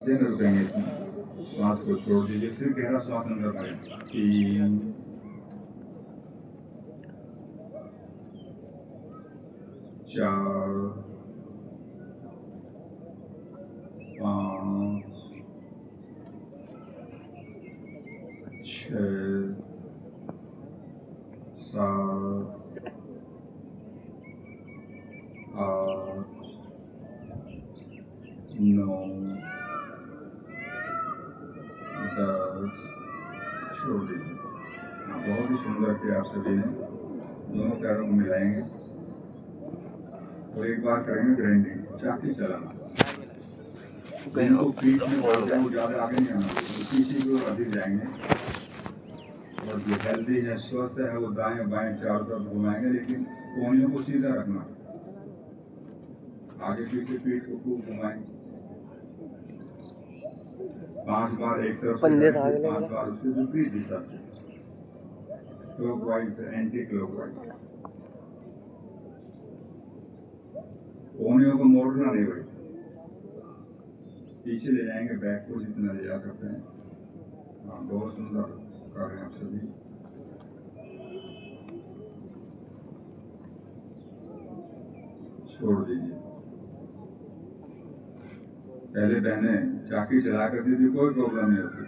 रुकेंगे इसमें। श्वास को छोड़ दीजिए, फिर गहरा श्वास अंदर भरें। 3, 4, 5, 6, 7, 8, 9, 10। छोड़ दीजिए। बहुत ही सुंदर किया आप सभी ने। दोनों पैरों को मिलाएंगे और एक बार करेंगे ग्राइंडिंग, चाकी चलाना। उनको पीठ में डालते हैं, वो ज़्यादा आगे नहीं आना, पीछे की ओर अधिक जाएंगे। और जो हेल्दी है, स्वस्थ है, वो दाएं बाएं चारों तरफ घुमाएंगे, लेकिन कोहनियों को सीधा रखना। आगे पीछे पीठ को खूब घुमाएंगे। 5 बार एक तरफ से, 5 बार उसके विपरीत दिशा से, क्लॉकवाइज, एंटी क्लॉकवाइज। कोहनियों को मोड़ना नहीं भाई, पीछे ले जाएंगे, बैक को जितना ले जा सकते हैं। हाँ, बहुत सुंदर कर रहे हैं आप सभी। छोड़ दीजिए। पहले बहनें चाकी चला करती थी, कोई प्रॉब्लम नहीं होती।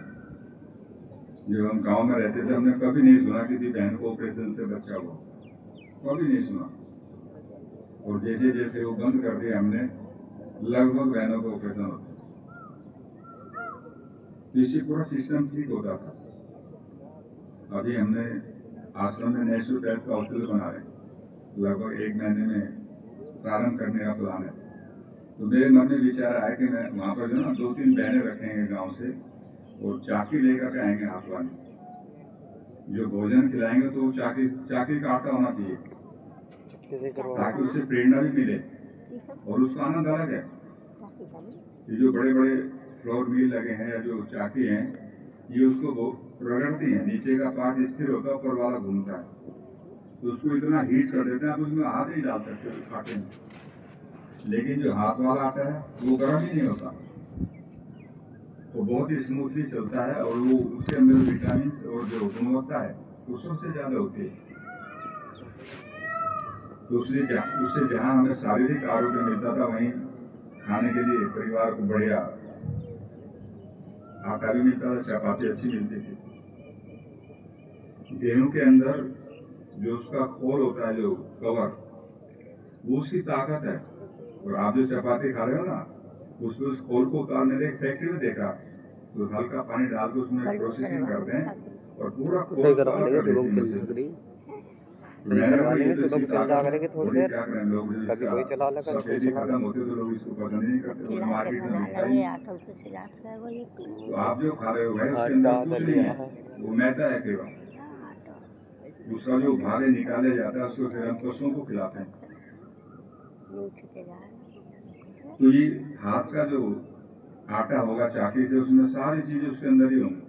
जब हम गांव में रहते थे, हमने कभी नहीं सुना किसी बहन को ऑपरेशन से बच्चा हुआ, कभी नहीं सुना। और जैसे जैसे वो बंद कर दिया हमने, लगभग बहनों को ऑपरेशन होता, इससे पूरा सिस्टम ठीक होता था। अभी हमने आश्रम में नेचुरोपैथ का हॉस्पिटल बना रहे हैं, लगभग 1 महीने में प्रारंभ करने का प्लान है। तो मेरे मन में विचार आया कि मैं वहाँ पर जो ना 2-3 बहनें रखेंगे गांव से, और चाकी लेकर के आएंगे हाथ वाली। जो भोजन खिलाएंगे तो चाकी का आटा होना चाहिए, ताकि उससे प्रेरणा भी मिले और उसका आनंद अलग है। ये जो बड़े बड़े फ्लोर मिल लगे हैं या जो चाकी हैं, ये उसको रगड़ती हैं, नीचे का पार्ट स्थिर होता है, ऊपर वाला घूमता है, तो उसको इतना हीट कर देते हैं आप उसमें हाथ नहीं डाल सकते आटे में। लेकिन जो हाथ वाला आटा है वो गर्म ही नहीं होता, वो बहुत ही स्मूथली चलता है, और वो उसके अंदर विटामिन और जो गुणवत्ता है वो सबसे ज्यादा होती है। तो उससे जहाँ हमें शारीरिक आरोग्य मिलता था, वहीं खाने के लिए परिवार को बढ़िया आटा भी मिलता था, चपाती अच्छी मिलती थी। गेहूं के अंदर जो उसका खोल होता है, जो कवर, वो उसकी ताकत है। और आप जो चपाती खा रहे हो ना, उसमें उस खोल को उतारने एक फैक्ट्री में देखा, तो हल्का पानी डाल के उसमें प्रोसेसिंग करते हैं और पूरा खोल साफ कर देते हैं। करवा लेंगे तो लोग चल जा करेंगे थोड़ी देर, लोग कभी कोई चला ले, कभी कोई चला खत्म होते तो लोग इसको पसंद नहीं करते, मार्केट में तो आप जो खा रहे हो भाई, उसके अंदर कुछ नहीं है, वो मैदा है केवल। उसका जो भारे निकाले जाता है, उसको फिर हम पशुओं को खिलाते हैं। तो ये हाथ का जो आटा होगा चाकी से, उसमें सारी चीजें उसके अंदर ही होंगी,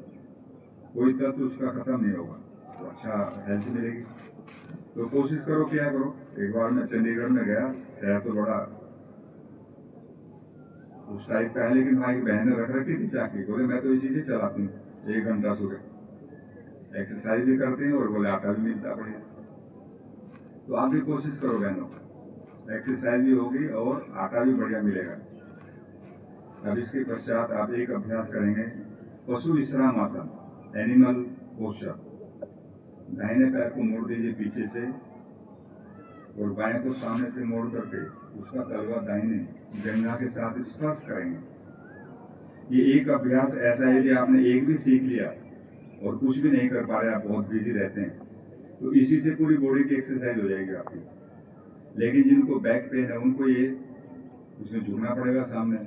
कोई तत्व उसका खत्म नहीं होगा, तो अच्छा हेल्थ मिलेगी। तो कोशिश करो, क्या करो। एक बार मैं चंडीगढ़ में गया, शहर तो बड़ा उस टाइप का है, लेकिन भाई बहनें रख रखी थी चाकी, बोले मैं तो ये चीजें चलाती हूँ 1 घंटा सुबह, एक्सरसाइज भी करती हूँ और बोले आटा भी मिलता बढ़िया। तो आप भी कोशिश करो बहनों, एक्सरसाइज भी होगी और आटा भी बढ़िया मिलेगा। अब इसके पश्चात आप एक अभ्यास करेंगे, पशु विश्राम आसन, एनिमल पोस्चर। दाहिने पैर को मोड़ दीजिए पीछे से, और बाएं को सामने से मोड़ करके उसका तलवा दाहिने जंघा के साथ स्पर्श करेंगे। ये एक अभ्यास ऐसा है, यदि आपने एक भी सीख लिया और कुछ भी नहीं कर पा रहे, आप बहुत बिजी रहते हैं, तो इसी से पूरी बॉडी की एक्सरसाइज हो जाएगी आपकी। लेकिन जिनको बैक पेन है, उनको ये उसमें झुकना पड़ेगा सामने,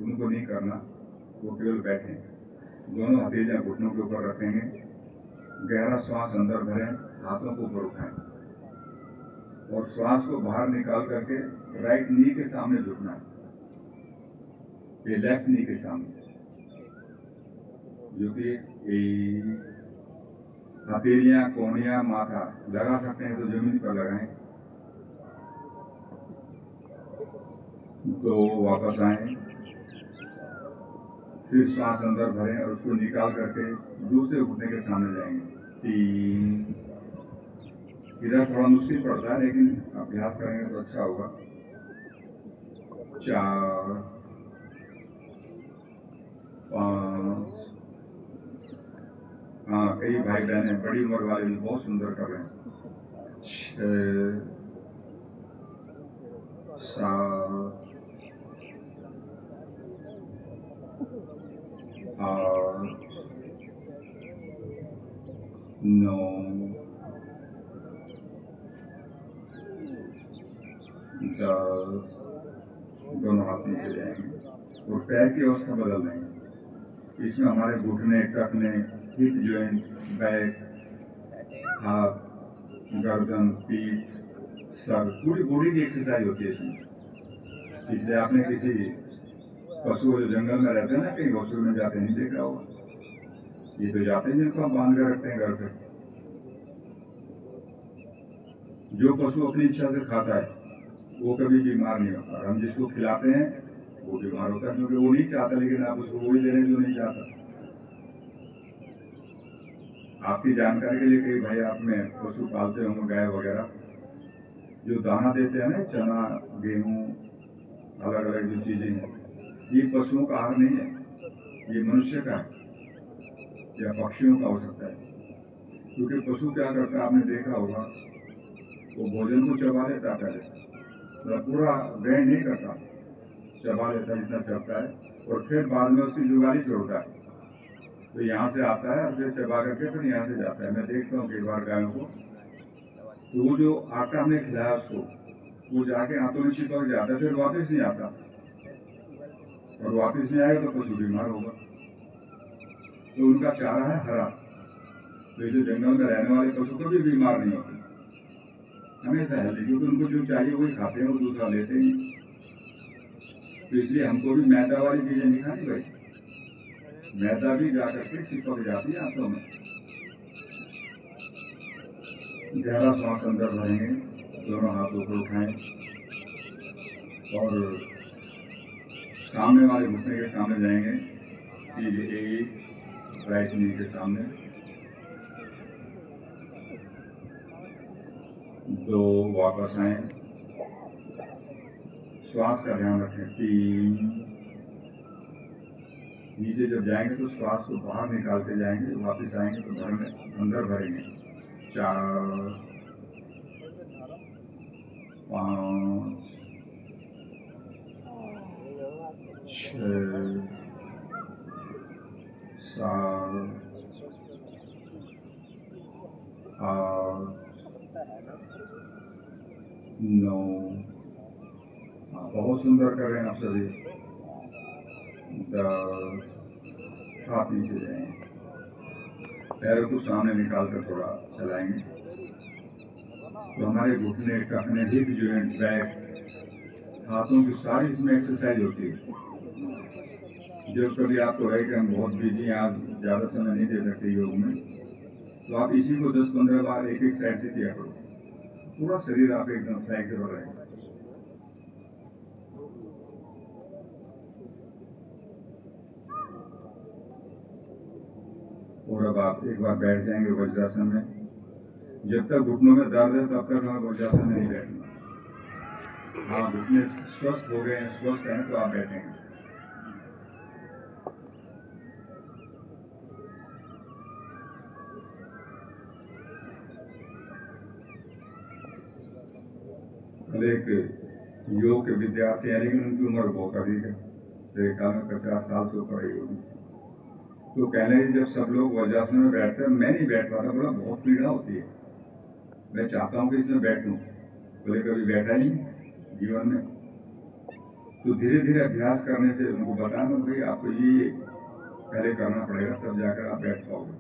उनको नहीं करना, वो केवल बैठे, दोनों हथेलियां घुटनों के ऊपर रखेंगे, गहरा श्वास अंदर भरें, हाथों को ऊपर उठाएं और श्वास को बाहर निकाल करके राइट नी के सामने झुकना है, ये लेफ्ट नी के सामने, जो कि हथेलियां, कोहनियां, माथा लगा सकते हैं तो जमीन पर लगाएं। तो वापस आए, फिर श्वास अंदर भरें और उसको निकाल करके दूसरे घुटने के सामने जाएंगे। 3, इधर थोड़ा मुश्किल पड़ता है लेकिन अभ्यास करेंगे तो अच्छा होगा। 4, 5, हाँ कई भाई बहन बड़ी उम्र वाले भी बहुत सुंदर कर रहे हैं। 6, 7, 8, 9, 10, दोनों हाथ नीचे जाएंगे और पैर की अवस्था बदल देंगे। इसमें हमारे घुटने, टखने, हिप जॉइंट, बैक, हाथ, गर्दन, पीठ, सर, पूरी बॉडी की एक्सरसाइज होती है इसमें। इसलिए आपने किसी पशु जो जंगल में रहते हैं ना, कहीं हॉस्पिटल में जाते नहीं देखा होगा, ये तो जाते हैं जिनको हम बांध कर रखते हैं घर पे। जो पशु अपनी इच्छा से खाता है वो कभी बीमार नहीं होता, और हम जिसको खिलाते हैं वो बीमार होता है, क्योंकि वो नहीं चाहता, लेकिन आप उसको वही दे रहे हैं जो नहीं चाहता। आपकी जानकारी के लिए कई भाई आप में पशु पालते होंगे, गाय वगैरह, जो दाना देते हैं ना, चना, गेहूं, अलग अलग जो चीजें हैं, ये पशुओं का आहार नहीं है, ये मनुष्य का है या पक्षियों का हो सकता है। क्योंकि पशु क्या करता है, आपने देखा होगा, वो भोजन को चबा लेता पहले, मतलब पूरा ग्रहण नहीं करता, चबा लेता जितना चलता है, और फिर बाद में उसकी जुगाली छोड़ता है। तो यहाँ से आता है और फिर चबा करके फिर यहाँ से जाता है। मैं देखता हूँ कई बार गायों को, तो वो जो आटा हमने खिलाया उसको, वो जाके हाथों में चिपक जाता है, फिर वापस नहीं आता, और वापस नहीं आएगा तो पशु बीमार होगा। तो उनका चारा है हरा, तो जो जंगल में रहने वाले पशु को भी बीमार नहीं होते, हमेशा है, क्योंकि उनको जो चाहिए वही खाते हैं और दूसरा लेते हैं। तो इसलिए हमको भी मैदा वाली चीजें नहीं खानी भाई, मैदा भी जाकर के चिपक जाती है हाथों में। गहरा श्वास अंदर भरेंगे, दोनों हाथों को उठाएं और सामने वाले घुटने के सामने जाएंगे, एक राइट नी के सामने, 2 वापस आए, श्वास का ध्यान रखें। 3, नीचे जब जाएंगे तो श्वास को बाहर निकालते जाएंगे, वापस आएंगे तो भरने अंदर भरेंगे। 4, 5, 6, 7, 8, 9, बहुत सुंदर कर रहे हैं आप सभी। 10, हाथ नीचे जाएंगे, पैरों को सामने निकाल कर थोड़ा चलाएंगे, तो हमारे घुटने, टखने, हिप जॉइंट, बैक, हाथों की सारी इसमें एक्सरसाइज होती है। जब कभी आपको है कि हम बहुत बिजी हैं, आज ज़्यादा समय नहीं दे सकते योग में, तो आप इसी को 10-15 बार एक एक साइड से किया करो, पूरा शरीर आप एकदम फ्लेक्सिबल रहेगा। और अब आप एक बार बैठ जाएंगे वज्रासन में। जब तक घुटनों में दर्द है तब तक हमें वज्रासन में नहीं बैठना। हाँ, घुटने स्वस्थ हो गए, स्वस्थ हैं तो आप बैठेंगे। कल एक योग के विद्यार्थी हैं, लेकिन उनकी उम्र बहुत अधिक है, मेरे ख्याल में 50 साल से ऊपर ही होगी। तो कहने जब सब लोग वज्रासन में बैठते हैं, मैं नहीं बैठ पाता, बोला बहुत पीड़ा होती है, मैं चाहता हूँ कि इसमें बैठूं, बोले कभी बैठा ही जीवन में। तो धीरे धीरे अभ्यास करने से उनको बताना भाई आपको ये पहले करना पड़ेगा, तब जाकर आप बैठ पाओगे।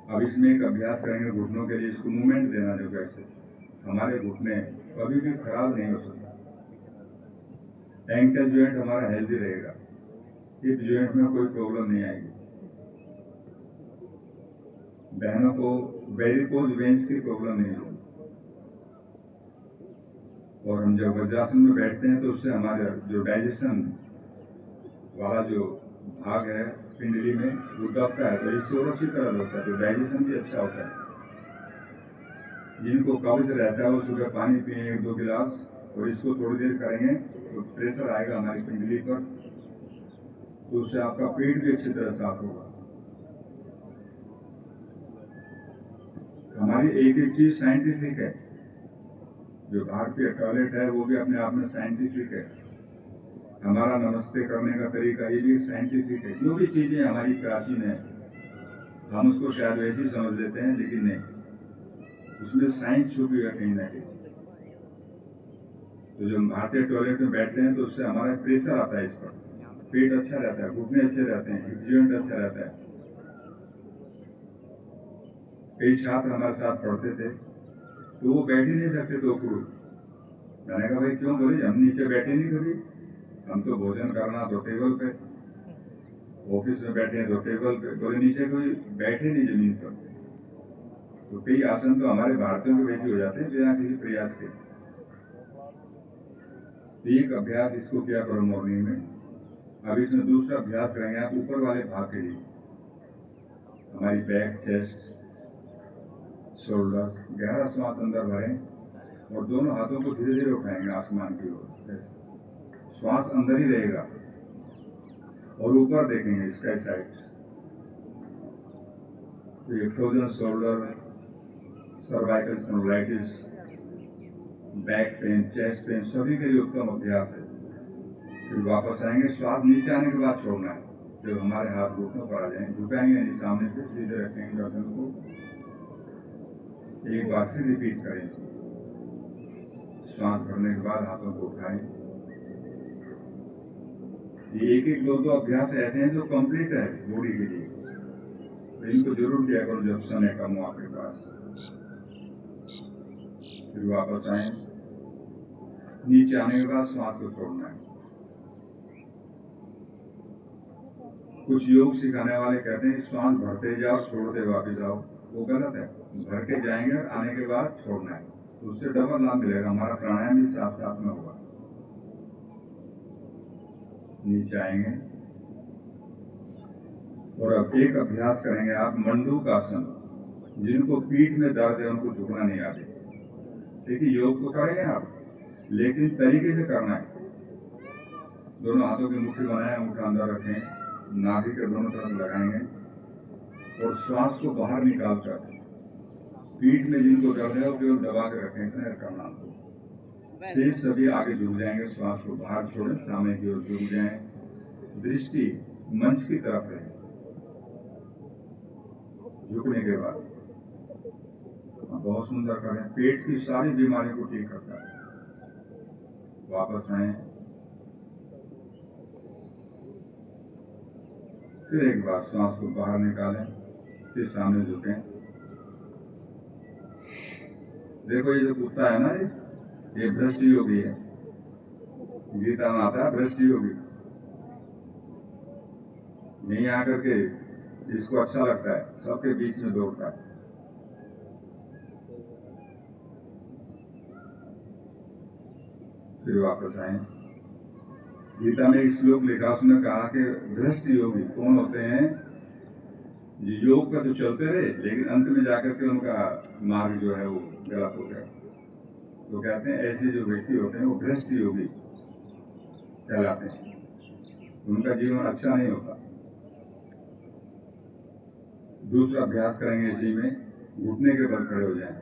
अब इसमें एक अभ्यास करेंगे घुटनों के लिए, इसको मूवमेंट देना जो कैसे हमारे घुटने कभी भी खराब नहीं हो सकता, एंकल जॉइंट हमारा हेल्दी रहेगा, हिप जॉइंट में कोई प्रॉब्लम नहीं आएगी, बहनों को वेरिकोज वेन्स की प्रॉब्लम नहीं होगी। और हम जब वज्रासन में बैठते हैं तो उससे हमारा जो डाइजेशन वाला जो भाग है पिंडली में, वो दबता है तो इससे सुरक्षित तरह होता है, तो डाइजेशन भी अच्छा होता है। जिनको कब्ज रहता है वो सुबह पानी पिए 1-2 गिलास, और इसको थोड़ी देर करेंगे तो प्रेशर आएगा हमारी पिंडली पर, तो उससे आपका पेट भी अच्छी तरह साफ होगा। हमारी एक एक चीज साइंटिफिक है। जो भारतीय टॉयलेट है वो भी अपने आप में साइंटिफिक है। हमारा नमस्ते करने का तरीका ये भी साइंटिफिक है। जो भी चीजें हमारी प्राचीन है हम उसको शायद वैसे ही समझ लेते हैं, लेकिन नहीं, उसमें साइंस छुपी है कहीं ना कहीं। तो जब हम भारतीय टॉयलेट में बैठते हैं तो उससे हमारा प्रेशर आता है इस पर, पेट अच्छा रहता है, घुटने अच्छे रहते हैं, जॉइंट अच्छा रहता है। कई छात्र हमारे साथ पढ़ते थे तो वो बैठ ही नहीं सकते तो उकड़ू। मैंने कहा भाई क्यों? बोले हम नीचे बैठे नहीं कभी, हम तो भोजन करना तो टेबल पे, ऑफिस में बैठे हैं तो टेबल पे, बोले नीचे कोई बैठे नहीं जमीन पर। तो कई आसन तो हमारे भारतीयों के वैसे हो जाते हैं बिना किसी प्रयास के। एक अभ्यास इसको किया करो मॉर्निंग में। अब इसमें दूसरा अभ्यास करेंगे आप ऊपर वाले भाग के लिए, हमारी बैक, चेस्ट, शोल्डर। गहरा श्वास अंदर भरें और दोनों हाथों को धीरे धीरे उठाएंगे आसमान की ओर। श्वास अंदर ही रहेगा और ऊपर देखेंगे स्काई साइड। तो ये frozen shoulder, cervical spondylitis, back pain, chest pain सभी के लिए उत्तम अभ्यास है। फिर वापस आएंगे, श्वास नीचे आने के बाद छोड़ना है। जब हमारे हाथ घुटनों पर आ जाएंगे, झुकाएंगे नहीं, सामने से सीधे रखेंगे गर्दन को। एक बार फिर रिपीट करें इसको। श्वास भरने के बाद हाथों को उठाएं। ये एक एक 2-2 अभ्यास ऐसे हैं जो कंप्लीट है बॉडी के लिए, तो इनको जरूर किया करो जब समय कम हो आपके पास। फिर वापस आए, नीचे आने के बाद श्वास को छोड़ना है। कुछ योग सिखाने वाले कहते हैं श्वास भरते जाओ छोड़ते वापस आओ, वो गलत है। भर के जाएंगे और आने के बाद छोड़ना है, तो उससे डबल लाभ मिलेगा। हमारा प्राणायाम भी साथ साथ में होगा। नीचे आएंगे और अब एक अभ्यास करेंगे आप मंडूकासन। जिनको पीठ में दर्द है उनको झुकना नहीं आते, देखिए योग तो करेंगे आप, लेकिन तरीके से करना है। दोनों हाथों की मुट्ठी बनाए, अंगूठा अंदर रखें, नाभि के दोनों तरफ लगाएंगे और श्वास को बाहर निकालकर पीठ में जिनको दर्द है वो केवल दबा के रखें, इतना करना आपको। शेष सभी आगे झुक जाएंगे, श्वास को बाहर छोड़ें, सामने की ओर झुक जाएं, दृष्टि मंच की तरफ है। झुकने के बाद बहुत सुंदर करें, पेट की सारी बीमारियों को ठीक करता है। वापस आए, फिर एक बार श्वास को बाहर निकालें, फिर सामने झुकें। देखो ये जो कुत्ता है ना, ये भ्रष्ट योगी है। गीता में आता है भ्रष्ट योगी। यहीं आकर के इसको अच्छा लगता है, सबके बीच में दौड़ता है। फिर वापस आए। गीता में एक श्लोक लिखा, उसने कहा कि भ्रष्ट योगी कौन होते हैं? योग का तो चलते रहे लेकिन अंत में जाकर के उनका मार्ग जो है वो गलत हो गया। तो कहते हैं ऐसे जो व्यक्ति होते हैं वो भ्रष्ट योगी कहलाते हैं, उनका जीवन अच्छा नहीं होता। दूसरा अभ्यास करेंगे इसी में, घुटने के बल खड़े हो जाएं।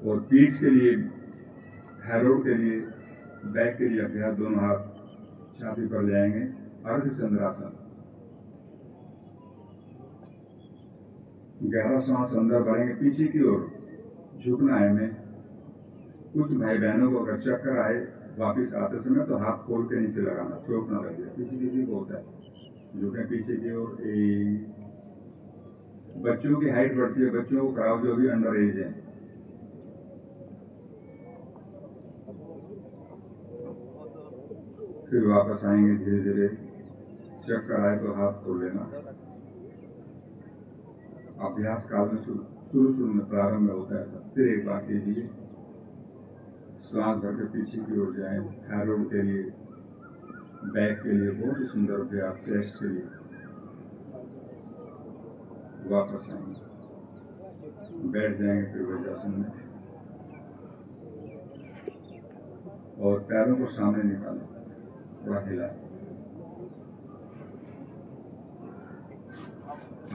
और पीठ के लिए, हैरोड के लिए, बैक के लिए अभ्यास, दोनों हाथ छाती पर जाएंगे, अर्धचंद्रासन। गहरा सांस अंदर भरेंगे, पीछे की ओर झुकना है हमें। कुछ भाई बहनों को अगर चक्कर आए वापिस आते समय तो हाथ खोल के नीचे लगाना, चोट ना लगे। किसी किसी को होता है, झुके पीछे की ओर। बच्चों की हाइट बढ़ती है, बच्चों को कराओ जो भी अंडर एज है। फिर वापस आएंगे धीरे धीरे, चक्कर आए तो हाथ खोल लेना। अभ्यास काल में शुरू में प्रारंभ में होता है सब। फिर एक बार कीजिए, श्वास भर के पीछे की ओर जाएं, थायराइड के लिए, बैक के लिए बहुत ही सुंदर अभ्यास, चेस्ट के लिए। वापस आएंगे, बैठ जाएंगे फिर वज्रासन में और पैरों को सामने निकालें, थोड़ा हिलाएं।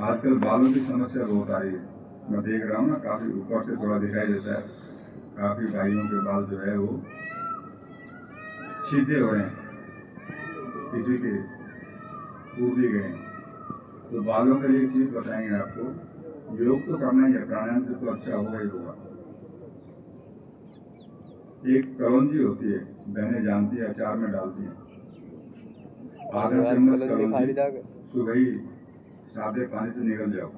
आजकल बालों की समस्या बहुत आ रही है, मैं देख रहा हूँ ना, काफी ऊपर से थोड़ा दिखाई देता है, काफी भाइयों के बाल जो है वो सीधे हो रहे हैं, किसी के टूट भी गए हैं। तो बालों के लिए एक चीज बताएंगे आपको, योग तो करना ही है, प्राणायाम से तो अच्छा होगा ही होगा। एक कलौंजी होती है, बहनें जानती है, अचार में डालती है, आधा चम्मच कलौंजी सुबह ही सादे पानी से निकल जाओ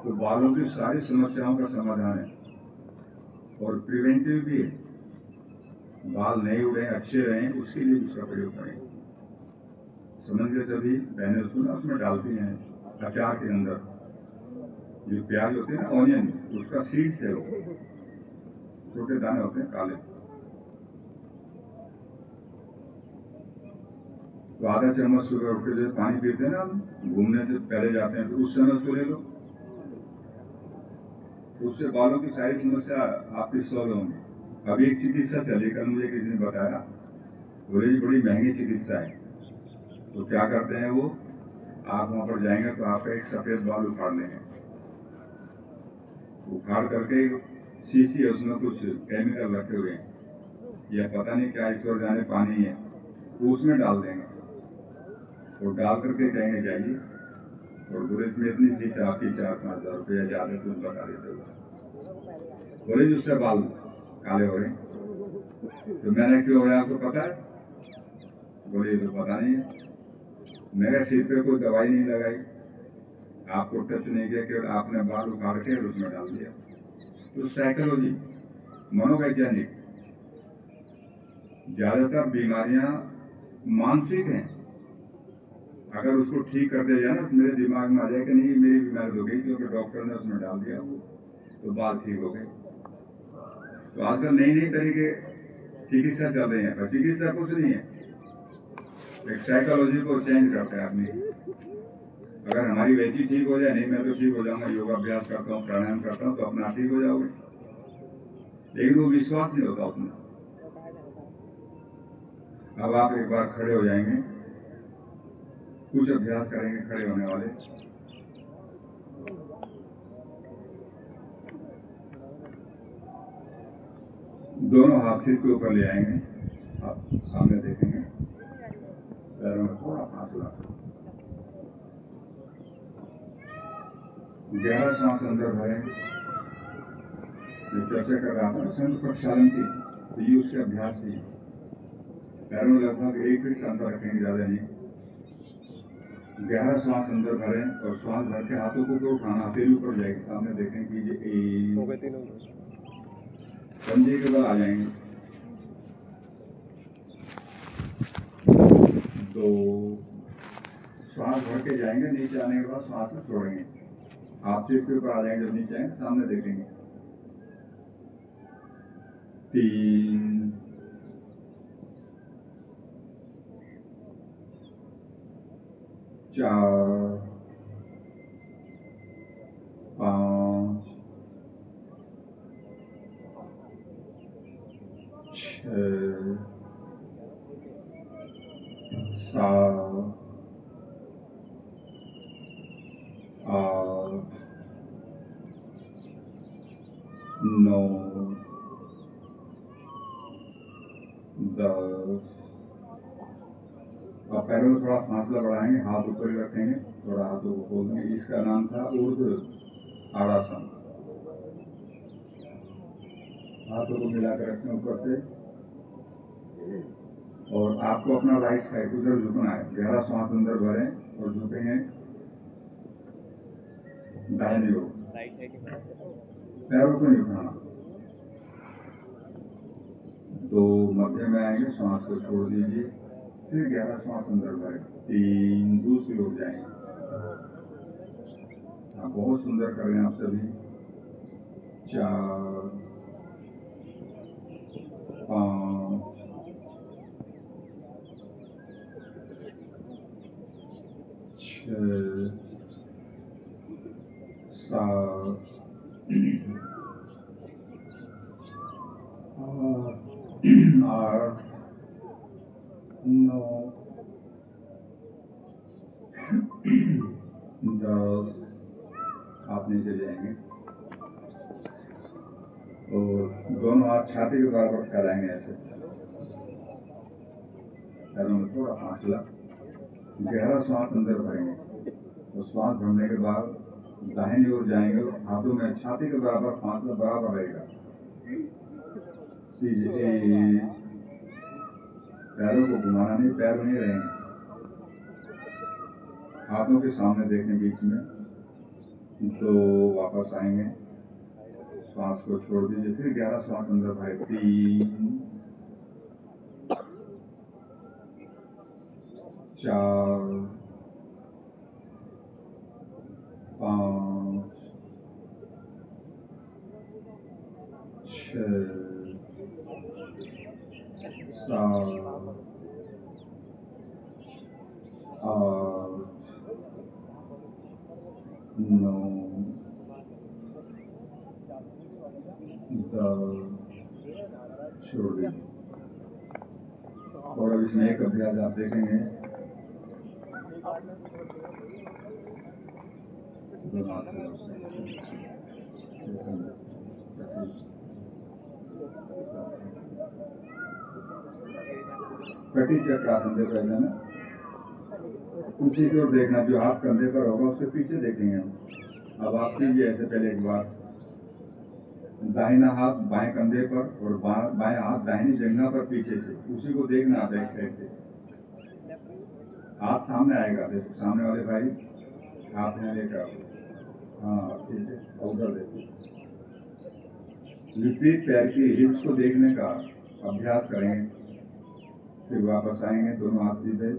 तो बालों की सारी समस्याओं का समाधान है और प्रिवेंटिव भी है। बाल नहीं उड़े, अच्छे रहें, उसके लिए उसका प्रयोग करें। समझ गए सभी बहनें? उसको ना उसमें डालती हैं अचार के अंदर, जो प्याज होते हैं ना, ऑनियन, उसका सीड्स है, वो छोटे दाने होते हैं काले। तो आधा चम्मच सुबह उठ के जैसे पानी पीते हैं ना, घूमने से पहले जाते हैं, तो उस समय उसको ले लो, उससे बालों की सारी समस्या आपकी सॉल्व होंगी। अभी एक चिकित्सा चली, कल मुझे किसी ने बताया, बोले जी बड़ी महंगी चिकित्सा है। तो क्या करते हैं वो, आप वहां पर जाएंगे तो आपका एक सफेद बाल उखाड़ लेंगे, उखाड़ करके शीशी है, उसमें कुछ केमिकल रखे हुए हैं या पता नहीं क्या, ईश्वर जाने पानी है, वो उसमें डाल देंगे और डाल करके कहेंगे जाइए, और बोले इसमें इतनी फीस आपकी 4-5 हज़ार रुपया ज्यादा, कुछ बता देते हो। बोले जी उससे बाल काले हो रहे। तो मैंने क्यों हो रहा है आपको पता है? बोले तो पता नहीं है। मेरे सिर पे कोई दवाई नहीं लगाई, आपको टच नहीं किया, केवल आपने बाल उखाड़ के उसमें डाल दिया। तो साइकोलॉजी, मनोवैज्ञानिक, ज्यादातर बीमारियां मानसिक हैं। अगर उसको ठीक कर दिया जाए ना, तो मेरे दिमाग में आ जाए कि नहीं मेरी बीमारी हो गई, क्योंकि डॉक्टर ने उसमें डाल दिया तो बाल ठीक हो गए। तो आजकल नई नई तरीके चिकित्सा चल रही है, पर चिकित्सा कुछ नहीं है, एक साइकोलॉजी को चेंज करते हैं आदमी। अगर हमारी वैसी ठीक हो जाए, नहीं मैं तो ठीक हो जाऊंगा, योगाभ्यास करता हूँ, प्राणायाम करता हूँ, तो अपना ठीक हो जाओगे, लेकिन वो विश्वास नहीं होता उसमें। अब आप एक बार खड़े हो जाएंगे, कुछ अभ्यास करेंगे खड़े होने वाले। दोनों हाथ सिर के ऊपर ले आएंगे, आप सामने देखेंगे, पैरों में थोड़ा फासला, गहरा सांस अंदर भरें। चर्चा कर रहा था संत प्रक्षालन की, तो ये उसके अभ्यास की। पैरों में लगभग 1 फीट का अंदर रखेंगे, ज्यादा नहीं। गहरा सांस अंदर भरें और सांस भर के हाथों को ऊपर उठाना, हथेली ऊपर जाएगी, सामने देखें कीजिए, कंधे के बल आ जाएंगे, 2, सांस भर के जाएंगे, नीचे आने के बाद सांस में छोड़ेंगे, हाथ सिर के ऊपर आ जाएंगे, जब नीचे आएंगे सामने देखेंगे, 3, 4, 5, 6, 7, 8, 9, 10। आप पैरों में थोड़ा फासला बढ़ाएंगे, हाथ ऊपर ही रखेंगे, थोड़ा हाथों को खोल देंगे। इसका नाम था ऊर्ध्व आड़ासन। हाथों को मिलाकर रखें ऊपर से, और आपको अपना राइट साइड उधर झुकना है। गहरा सांस अंदर भरें और झुकेंगे दाहिनी ओर, पैरों को नहीं उठाना। 2, मध्य में आएंगे, सांस को छोड़ दीजिए, फिर गहरा सांस अंदर भरें, 3, दूसरी ओर जाएंगे। आप बहुत सुंदर कर रहे हैं आप सभी। 4, आठ, नौ, 10। आप नीचे जाएंगे और दोनों हाथ छाती के बराबर फैलाएंगे ऐसे। पैरों में थोड़ा फासला, गहरा सांस अंदर भरेंगे और सांस भरने के बाद दाहिनी ओर जाएंगे और हाथों में छाती के बराबर फासला बराबर रहेगा। पैरों को घुमाना नहीं, पैर नहीं रहेंगे, हाथों के सामने देखें बीच में। तो वापस आएंगे, श्वास को छोड़ दीजिए, फिर गहरा श्वास अंदर भरे। 3, 4, 5, 6, 7, 8, 9, 10। छोड़ दीजिए। और अब इसमें एक अभ्यास आप देखेंगे, कटी चक्रासन से पहले ना पीछे की ओर देखना, जो हाथ कंधे पर होगा उसके पीछे देखेंगे हम। अब आप कीजिए ऐसे, पहले एक बार दाहिना हाथ बाएं कंधे पर और बाएं हाथ दाहिनी जंघा पर पीछे से, उसी को देखना आप एक साइड से। हाथ सामने आएगा, देखो सामने वाले भाई हाथ में लेकर, हाँ ठीक है, उधर देखो। विपरीत पैर की हिप्स को देखने का अभ्यास करेंगे। फिर वापस आएंगे, दोनों हाथ सीधे,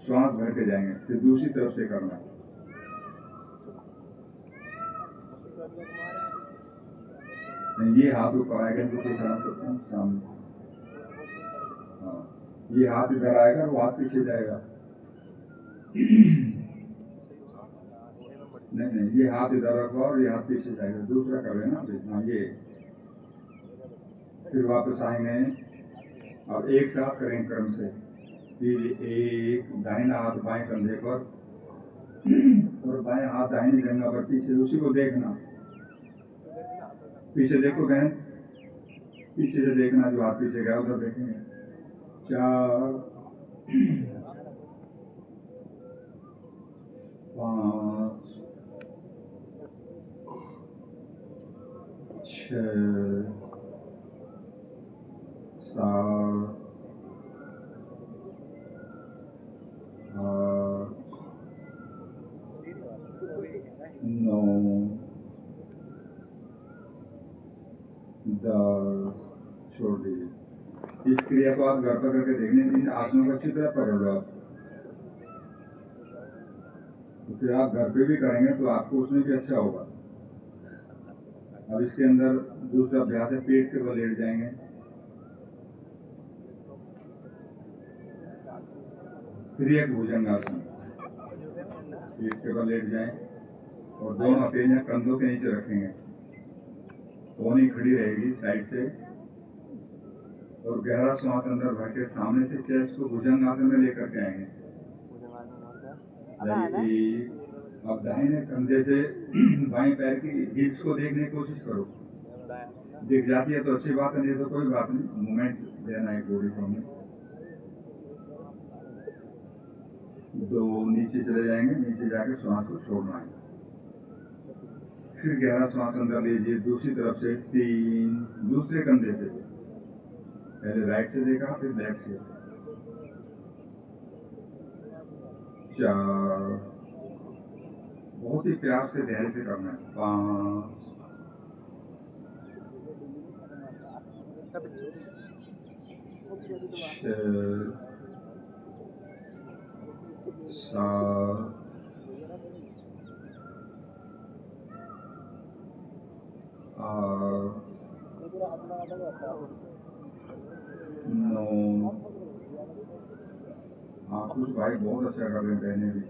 श्वास भर के जाएंगे, फिर दूसरी तरफ से करना। ये हाथ ऊपर आएगा तो कोई करा सकते हैं सामने, हाँ ये हाथ इधर आएगा और वो हाथ पीछे जाएगा। नहीं, ये हाथ इधर रखो और ये हाथ पीछे जाएगा, दूसरा कर लेना। हाँ ये, फिर वापस आएंगे, अब एक साथ करेंगे क्रम से। एक, दाहिना हाथ बाएं कंधे पर और बाएं हाथ दाहिनी जंघा पर पीछे, उसी को देखना। पीछे देखो बहन, पीछे से देखना, जो हाथ पीछे गया उधर देखेंगे। 4, 5, 6, 7, 8, 9, 10। छोड़ दीजिए। इस क्रिया को आप घर पर करके देखने, इन आसनों को अच्छी तरह पकड़ लो आप। तो फिर आप घर पे भी करेंगे तो आपको उसमें भी अच्छा होगा। अब इसके अंदर दूसरा अभ्यास है, पेट के बल लेट जाएंगे, फिर एक भुजंगासन, पेट के बल लेट जाएं और दोनों हथेलियां कंधों के नीचे रखेंगे, कोहनी खड़ी रहेगी साइड से, और गहरा श्वास अंदर भर के सामने से चेस्ट को भुजंगासन में लेकर के आएंगे। अब दाहिने कंधे से बाएं पैर की हिप्स को देखने की कोशिश करो, दिख जाती है तो अच्छी बात है, नहीं तो कोई बात नहीं, मूवमेंट देना है बॉडी को हमें। 2 नीचे चले जाएंगे, नीचे जाकर श्वास को छोड़ना है, फिर गहरा श्वास अंदर लीजिए दूसरी तरफ से। 3, दूसरे कंधे से, पहले राइट से देखा फिर लेफ्ट से। 4, बहुत ही प्यार से धैर्य से करना है। 5, 6, 7, 8, 9। हाँ कुछ भाई बहुत अच्छा कर रहे हैं, बहने भी।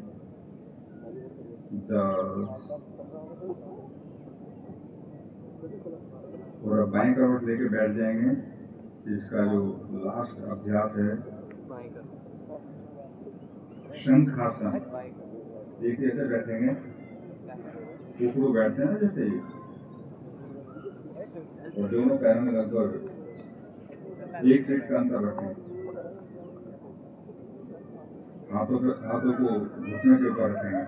10, और अब बाएं करवट लेके बैठ जाएंगे। इसका जो लास्ट अभ्यास है शंखासन। देखिए ऐसे बैठेंगे, कुकड़ू बैठते हैं ना जैसे ही, और दोनों पैरों में लगभग 1 फीट का अंतर रखें। हाथों को घुटने के ऊपर रखेंगे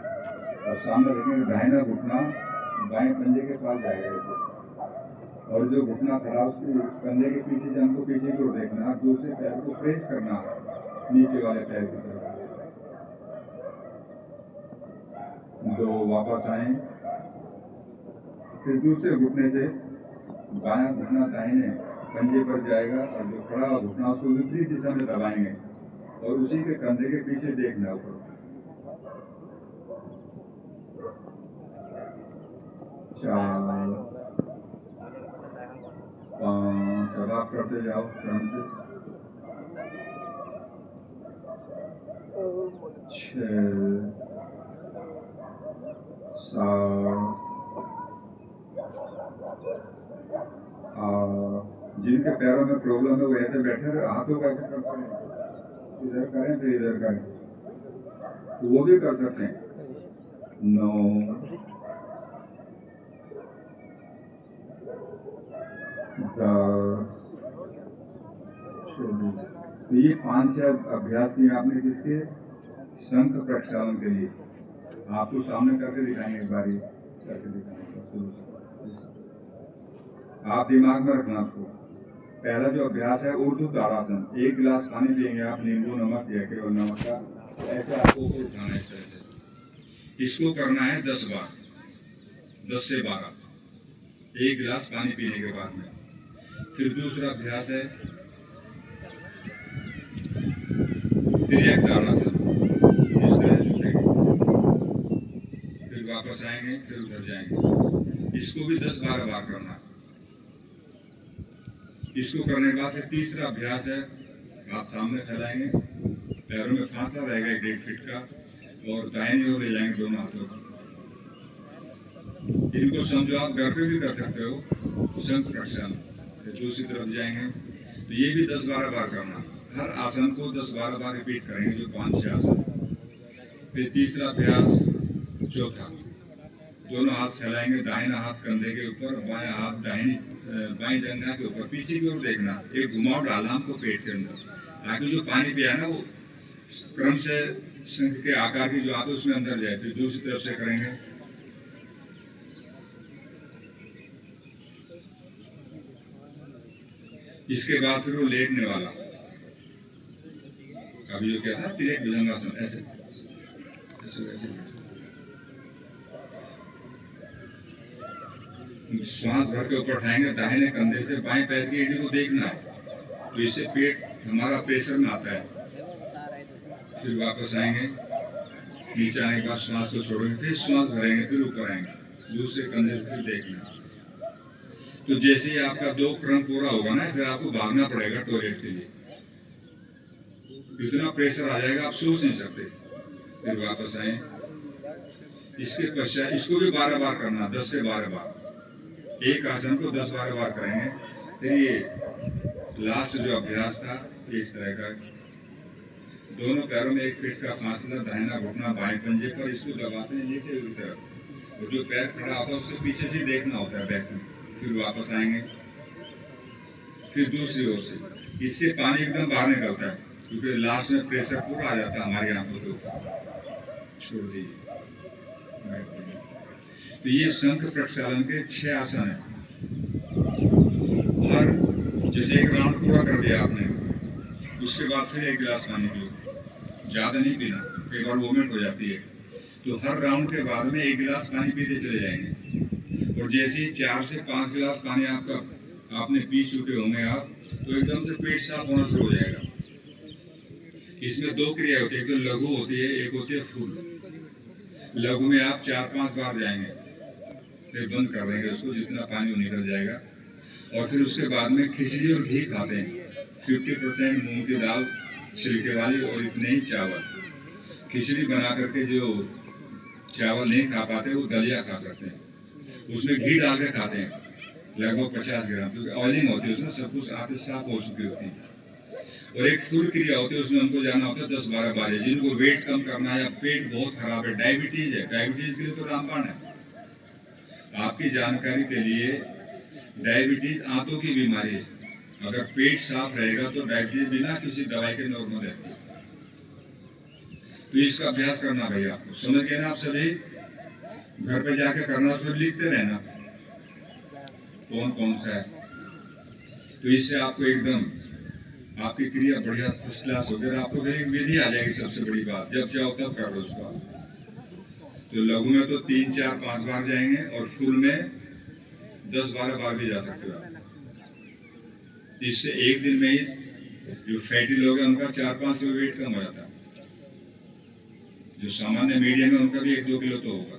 और सामने रखेंगे। दाहिना घुटना बाएं पंजे के पास जाएगा ऐसे, और जो घुटना खड़ा उसके कंधे के पीछे से हमको पीछे की ओर देखना, दूसरे पैर को प्रेस करना नीचे वाले पैर की तरफ। 2 वापस आए, फिर दूसरे घुटने से बायां घुटना दाहिने पंजे पर जाएगा और जो खड़ा हुआ घुटना उसको विपरीत दिशा में दबाएंगे और उसी के कंधे के पीछे देखना ऊपर। 4 5 अब आप करते जाओ क्रम से। 6 7 जिनके पैरों में प्रॉब्लम है वो ऐसे बैठे रहे, हाथों का ऐसे करते हैं, इधर करें फिर इधर करें, तो वो भी कर सकते हैं। 9 10 तो ये 5-6 अभ्यास किए आपने किसके? शंख प्रक्षालन के लिए। आपको सामने करके दिखाएंगे, एक बार करके दिखाएंगे। आप दिमाग में रखना उसको। पहला जो अभ्यास है ऊर्ध्व ताड़ासन। 1 गिलास पानी पिएंगे आप, नींबू नमक या केवल नमक का, ऐसे आपको उठाना है इस तरह से। इसको करना है 10 बार, 10 से 12, 1 गिलास पानी पीने के बाद में। फिर दूसरा अभ्यास है तिर्यक ताड़ासन। इस तरह से झुकेंगे, फिर वापस आएंगे, फिर उधर जाएंगे। इसको भी 10-12 बार करना। इसको करने के बाद फिर तीसरा अभ्यास है, हाथ सामने फैलाएंगे, पैरों में फासला रहेगा 1-1.5 फीट का, और दाहिनी ओर ले जाएंगे दोनों हाथों को। इनको समझो आप घर पे भी कर सकते हो, शंख प्रक्षालन। फिर दूसरी तरफ जाएंगे, तो ये भी 10-12 बार करना। हर आसन को 10-12 बार रिपीट करेंगे, जो 5-6 आसन। फिर तीसरा अभ्यास चौथा, दोनों हाथ फैलाएंगे, दाहिना हाथ कंधे के ऊपर, बायां हाथ बाएं जंघा के ऊपर, पीछे की ओर देखना। एक घुमाव डालना हमको पेट के अंदर, ताकि जो पानी पिया ना वो क्रम से शंख के आकार की जो हाथ उसमें अंदर जाए। फिर दूसरी तरफ से करेंगे। इसके बाद फिर वो लेटने वाला, अभी जो क्या था तिर्यक भुजंगासन, ऐसे श्वास भर के ऊपर उठाएंगे, दाहिने कंधे से बाएं पैर की एड़ी को देखना है, तो इससे पेट हमारा प्रेशर में आता है। फिर वापस आएंगे, नीचे आने के बाद श्वास को छोड़ेंगे, फिर श्वास भरेंगे, फिर ऊपर आएंगे, दूसरे कंधे से फिर देखना। तो जैसे ही आपका 2 क्रम पूरा होगा ना, फिर आपको भागना पड़ेगा टॉयलेट के लिए। इतना प्रेशर आ जाएगा आप सोच नहीं सकते। फिर वापस आए, इसके पश्चात इसको भी 12 बार करना, 10 से 12 बार। एक आसन को 10-12 बार करेंगे। फिर ये लास्ट जो अभ्यास था इस तरह का, दोनों पैरों में 1 फीट का फासला, दाहिना घुटना बाएं पंजे पर, इसको दबाते हैं नीचे की तरफ, और जो पैर खड़ा होता है उसके पीछे से देखना होता है बैक में। फिर वापस आएंगे, फिर दूसरी ओर से। इससे पानी एकदम बाहर निकलता है, क्योंकि लास्ट में प्रेशर पूरा आ जाता है हमारी आंखों के ऊपर। छोड़ दीजिए। तो ये शंख प्रक्षालन के 6 आसन है। और जैसे एक राउंड पूरा कर दिया आपने, उसके बाद फिर 1 गिलास पानी पियो, ज़्यादा नहीं पीना, कई बार वोमिट हो जाती है। तो हर राउंड के बाद में 1 गिलास पानी पीते चले जाएंगे, और जैसे ही 4 से 5 गिलास पानी आपने पी चुके होंगे आप, तो एकदम से पेट साफ होना शुरू हो जाएगा। इसमें 2 क्रिया होती है, एक तो लघु होती है, एक होती है फूल। लघु में आप 4-5 बार जाएंगे, फिर बंद कर देंगे उसको, जितना पानी वो निकल जाएगा। और फिर उसके बाद में खिचड़ी और घी खाते हैं, 50% मूंग की दाल छिलके वाली, और इतने ही चावल। खिचड़ी बना करके जो चावल नहीं खा पाते वो दलिया खा सकते हैं, उसमें घी डाल के खाते हैं। लगभग 50 ग्राम, क्योंकि ऑयलिंग होती है उसमें, सब कुछ आते साफ हो चुकी होती है। और एक फूड क्रिया होती है, उसमें हमको जाना होता है 10-12 बार। जिनको वेट कम करना है या पेट बहुत खराब है, डायबिटीज है, डायबिटीज के लिए तो रामबाण है। आपकी जानकारी के लिए, डायबिटीज आंतों की बीमारी है। अगर पेट साफ रहेगा तो डायबिटीज बिना किसी दवाई के नॉर्मल रहती है। तो इसका अभ्यास करना भाई, आपको समझ गए ना आप सभी? घर पे जाके करना, फिर लिखते रहना कौन कौन सा है। तो इससे आपको एकदम आपकी क्रिया बढ़िया फर्स्ट क्लास हो गया। आपको एक विधि आ जाएगी, सबसे बड़ी बात, जब चाहो तब कर लो उसको। तो लघु में तो 3, 4, 5 बार जाएंगे, और फुल में 10-12 बार भी जा सकते हो आप। इससे एक दिन में ही जो फैटी लोग हैं उनका 4-5 किलो वेट कम हो जाता है। जो सामान्य मीडियम है उनका भी 1-2 किलो तो होगा।